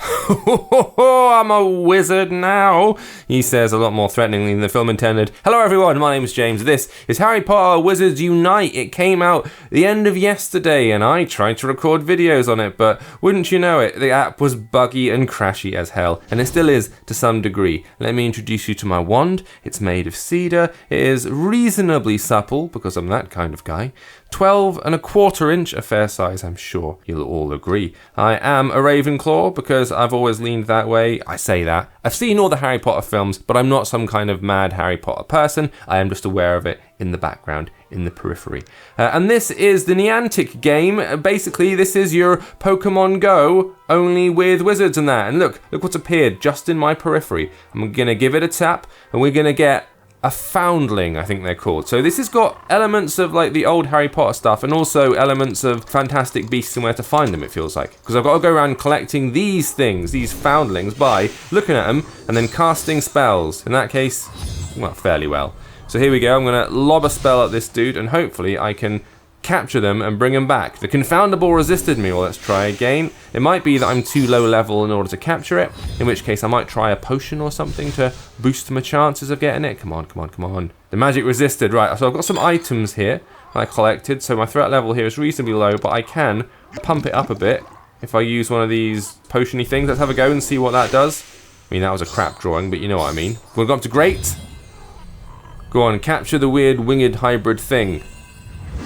I'm a wizard now, he says a lot more threateningly than the film intended. Hello everyone, my name is James. This is Harry Potter Wizards Unite. It came out the end of yesterday and I tried to record videos on it, but wouldn't you know it, the app was buggy and crashy as hell, and it still is to some degree. Let me introduce you to my wand. It's made of cedar. It is reasonably supple, because I'm that kind of guy. 12.25 inch, a fair size, I'm sure you'll all agree. I am a Ravenclaw because I've always leaned that way. I say that. I've seen all the Harry Potter films, but I'm not some kind of mad Harry Potter person. I am just aware of it in the background, in the periphery. And this is the Niantic game. Basically, this is your Pokemon Go, only with wizards and that. And look what's appeared just in my periphery. I'm going to give it a tap, and we're going to get a Foundling, I think they're called. So this has got elements of like the old Harry Potter stuff and also elements of Fantastic Beasts and Where to Find Them, it feels like. Because I've got to go around collecting these things, these Foundlings, by looking at them and then casting spells. In that case, well, fairly well. So here we go, I'm going to lob a spell at this dude and hopefully I can capture them and bring them back. The Confoundable resisted me. Well, let's try again. It might be that I'm too low level in order to capture it, in which case I might try a potion or something to boost my chances of getting it. Come on. The magic resisted. Right, so I've got some items here I collected, so my threat level here is reasonably low, but I can pump it up a bit if I use one of these potion-y things. Let's have a go and see what that does. I mean, that was a crap drawing, but you know what I mean. We'll go up to Great. Go on, capture the weird winged hybrid thing.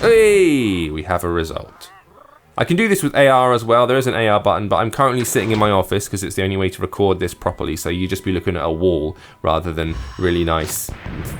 Hey, we have a result. I can do this with AR as well. There is an AR button, but I'm currently sitting in my office because it's the only way to record this properly, so you just be looking at a wall rather than really nice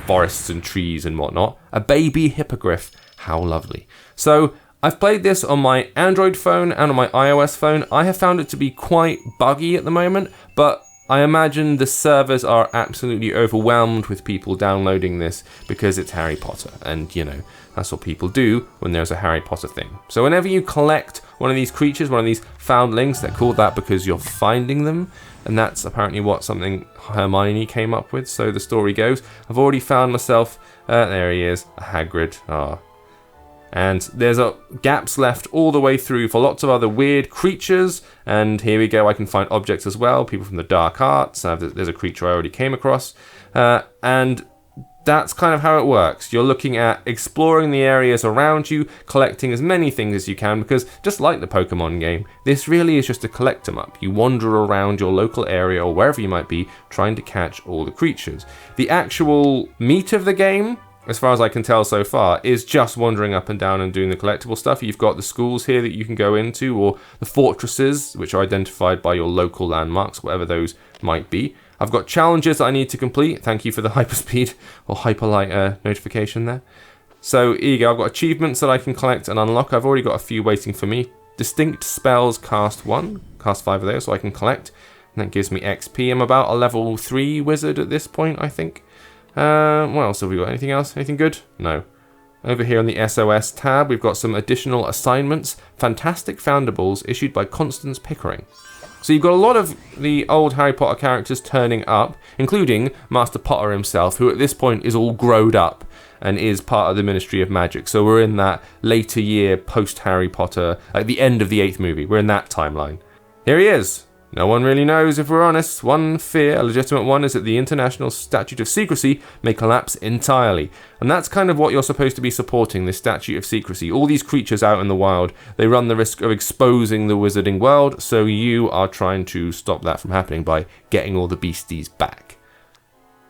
forests and trees and whatnot. A baby hippogriff. How lovely. So I've played this on my Android phone and on my iOS phone. I have found it to be quite buggy at the moment, but I imagine the servers are absolutely overwhelmed with people downloading this because it's Harry Potter, and you know, that's what people do when there's a Harry Potter thing. So whenever you collect one of these creatures, one of these Foundlings, they're called that because you're finding them, and that's apparently what something Hermione came up with, so the story goes. I've already found myself, there he is, a Hagrid. And there's gaps left all the way through for lots of other weird creatures. And here we go, I can find objects as well. People from the dark arts. There's a creature I already came across. And that's kind of how it works. You're looking at exploring the areas around you, collecting as many things as you can, because just like the Pokemon game, this really is just a collect 'em up. You wander around your local area or wherever you might be, trying to catch all the creatures. The actual meat of the game, as far as I can tell so far, is just wandering up and down and doing the collectible stuff. You've got the schools here that you can go into, or the fortresses, which are identified by your local landmarks, whatever those might be. I've got challenges that I need to complete. Thank you for the hyperspeed or hyperlight notification there. So here you go, I've got achievements that I can collect and unlock. I've already got a few waiting for me. Distinct spells cast 1, cast 5 of those, so I can collect. And that gives me XP. I'm about a level 3 wizard at this point, I think. What else have we got? Anything else? Anything good? No. Over here on the SOS tab, we've got some additional assignments. Fantastic Foundables issued by Constance Pickering. So you've got a lot of the old Harry Potter characters turning up, including Master Potter himself, who at this point is all growed up and is part of the Ministry of Magic. So we're in that later year post-Harry Potter, like the end of the 8th movie. We're in that timeline. Here he is. No one really knows, if we're honest. One fear, a legitimate one, is that the international statute of secrecy may collapse entirely. And that's kind of what you're supposed to be supporting, this statute of secrecy. All these creatures out in the wild, they run the risk of exposing the wizarding world, so you are trying to stop that from happening by getting all the beasties back.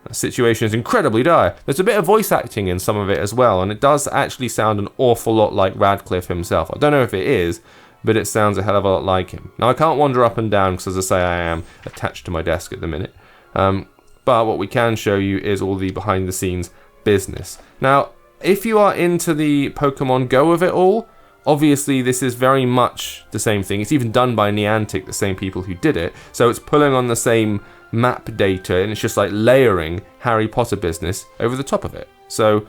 The situation is incredibly dire. There's a bit of voice acting in some of it as well, and it does actually sound an awful lot like Radcliffe himself. I don't know if it is, but it sounds a hell of a lot like him. Now, I can't wander up and down because, as I say, I am attached to my desk at the minute. But what we can show you is all the behind-the-scenes business. Now, if you are into the Pokemon Go of it all, obviously this is very much the same thing. It's even done by Niantic, the same people who did it. So it's pulling on the same map data, and it's just like layering Harry Potter business over the top of it. So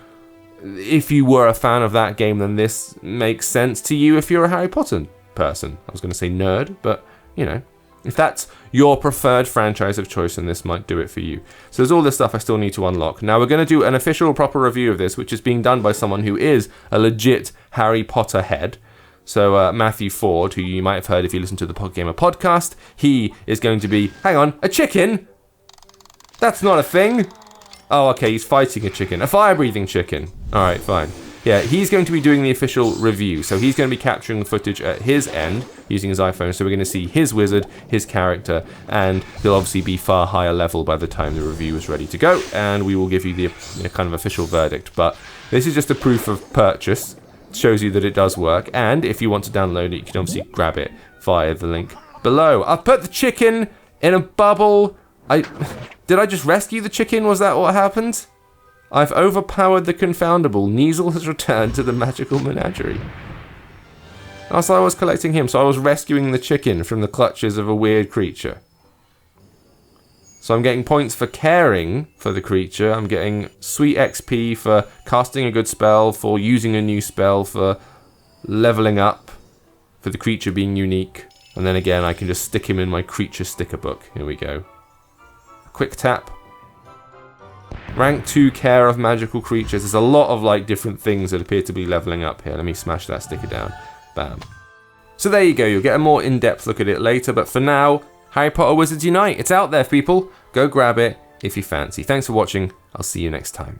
if you were a fan of that game, then this makes sense to you if you're a Harry Potter person. I was going to say nerd, but you know, if that's your preferred franchise of choice, then this might do it for you. So there's all this stuff I still need to unlock. Now we're going to do an official proper review of this, which is being done by someone who is a legit Harry Potter head. So Matthew Ford, who you might have heard if you listen to the Podgamer podcast, he is going to be, hang on, a chicken? That's not a thing. Oh, okay, he's fighting a chicken, a fire-breathing chicken. All right, fine. Yeah, he's going to be doing the official review. So he's going to be capturing the footage at his end using his iPhone. So we're going to see his wizard, his character, and he'll obviously be far higher level by the time the review is ready to go. And we will give you the kind of official verdict. But this is just a proof of purchase. It shows you that it does work. And if you want to download it, you can obviously grab it via the link below. I've put the chicken in a bubble. Did I just rescue the chicken? Was that what happened? I've overpowered the confoundable. Neasel has returned to the magical menagerie. Also, I was collecting him, so I was rescuing the chicken from the clutches of a weird creature. So I'm getting points for caring for the creature. I'm getting sweet XP for casting a good spell, for using a new spell, for leveling up, for the creature being unique. And then again, I can just stick him in my creature sticker book. Here we go. Quick tap. Rank 2 care of magical creatures. There's a lot of different things that appear to be leveling up here. Let me smash that sticker down. Bam. So there you go. You'll get a more in-depth look at it later. But for now, Harry Potter Wizards Unite. It's out there, people. Go grab it if you fancy. Thanks for watching. I'll see you next time.